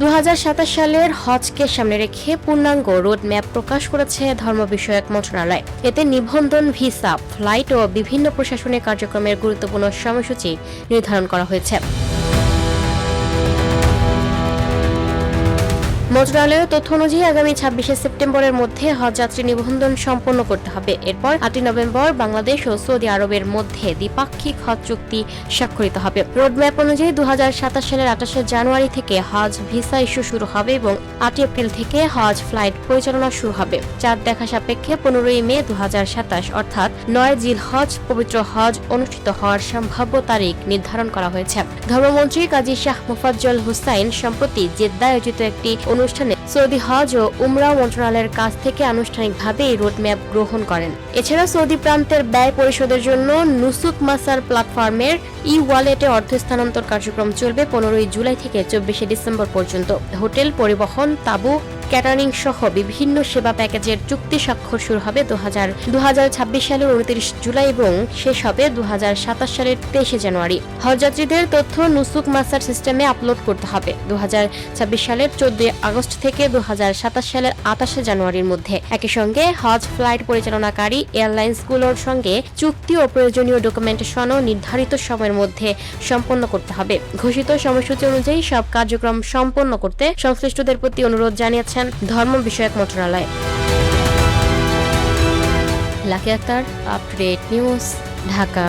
2027 সালের হজকে সামনে রেখে পূর্ণাঙ্গ রোডম্যাপ প্রকাশ করেছে ধর্ম বিষয়ক মন্ত্রণালয়। এতে নিবন্ধন, ভিসা, ফ্লাইট ও বিভিন্ন প্রশাসনিক কার্যক্রমের গুরুত্বপূর্ণ সময়সূচি নির্ধারণ করা হয়েছে। মন্ত্রণালয়ের তথ্য অনুযায়ী আগামী 26 সেপ্টেম্বরের মধ্যে হজযাত্রী নিবন্ধন সম্পন্ন করতে হবে। এরপর 8 নভেম্বর বাংলাদেশ ও সৌদি আরবের মধ্যে দ্বিপাক্ষিক হজ চুক্তি স্বাক্ষরিত হবে। রোডম্যাপ অনুযায়ী 2027 সালের 28 জানুয়ারি থেকে হজ ভিসা ইস্যু শুরু হবে এবং 8 এপ্রিল থেকে হজ ফ্লাইট পরিচালনা শুরু হবে। চাঁদ দেখা সাপেক্ষে 15 মে 2027 অর্থাৎ 9 জিলহজ পবিত্র হজ অনুষ্ঠিত হওয়ার সম্ভাব্য তারিখ নির্ধারণ করা হয়েছে। ধর্মমন্ত্রী কাজী শাহ মোফাজ্জল হুসাইন সম্প্রতি জেদ্দায় আয়োজিত একটি অনুষ্ঠানে সৌদি হজ ও উমরাহ মন্ত্রণালয়ের কাছ থেকে আনুষ্ঠানিকভাবে এই রোডম্যাপ গ্রহণ করেন। এছাড়া সৌদি প্রান্তের ব্যয় পরিশোধের জন্য নুসুক মাসার প্ল্যাটফর্মের ওয়ালেটে অর্থ স্থানান্তর কার্যক্রম চলবে 15 জুলাই থেকে 24 ডিসেম্বর পর্যন্ত। হোটেল, পরিবহন, তাঁবু, ক্যাটারিং সহ বিভিন্ন সেবা প্যাকেজের চুক্তি স্বাক্ষর শুরু হবে 2026 সালের 29 জুলাই এবং শেষ হবে 2027 সালের 23 জানুয়ারি। হজযাত্রীদের তথ্য নুসুক মাসার সিস্টেমে আপলোড করতে হবে 2026 সালের 14 আগস্ট থেকে 2027 সালের 28 জানুয়ারির মধ্যে। একই সঙ্গে হজ ফ্লাইট পরিচালনাকারী এয়ারলাইন্সগুলোর সঙ্গে চুক্তি ও প্রয়োজনীয় ডকুমেন্টেশনও নির্ধারিত সময়ের মধ্যে সম্পন্ন করতে হবে। ঘোষিত সময়সূচি অনুযায়ী সব কার্যক্রম সম্পন্ন করতে সংশ্লিষ্টদের প্রতি অনুরোধ জানিয়েছেন ধর্ম বিষয়ক মন্ত্রণালয়। Lucky Akter, update news, Dhaka.